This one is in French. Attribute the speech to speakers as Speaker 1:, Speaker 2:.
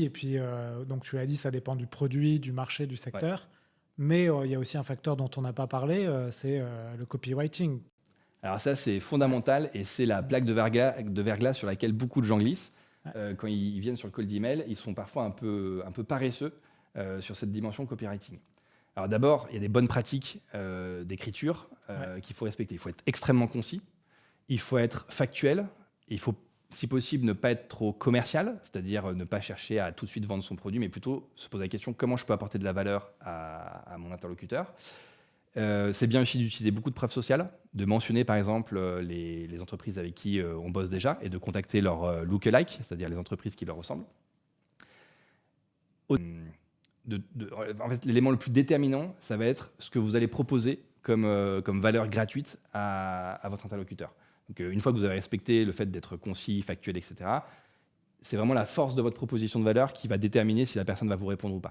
Speaker 1: Et puis, donc tu l'as dit, ça dépend du produit, du marché, du
Speaker 2: Ouais.
Speaker 1: secteur. Mais, il y a aussi un facteur dont on n'a pas parlé, c'est, le copywriting.
Speaker 2: Alors ça, c'est
Speaker 1: Ouais.
Speaker 2: fondamental et c'est la
Speaker 1: Mmh.
Speaker 2: plaque de verglas sur laquelle beaucoup de gens glissent.
Speaker 1: Ouais.
Speaker 2: Quand ils viennent sur le call d'email, ils sont parfois un peu paresseux, sur cette dimension copywriting. Alors d'abord, il y a des bonnes pratiques, d'écriture,
Speaker 1: Ouais.
Speaker 2: qu'il faut respecter. Il faut être extrêmement concis, il faut être factuel, il faut, si possible, ne pas être trop commercial, c'est-à-dire, ne pas chercher à tout de suite vendre son produit, mais plutôt se poser la question: «Comment je peux apporter de la valeur à mon interlocuteur?» C'est bien aussi d'utiliser beaucoup de preuves sociales, de mentionner par exemple, les entreprises avec qui, on bosse déjà et de contacter leurs, look-alike, c'est-à-dire les entreprises qui leur ressemblent. En fait, l'élément le plus déterminant, ça va être ce que vous allez proposer comme valeur gratuite à votre interlocuteur. Donc, une fois que vous avez respecté le fait d'être concis, factuel et cetera, c'est vraiment la force de votre proposition de valeur qui va déterminer si la personne va vous répondre ou pas.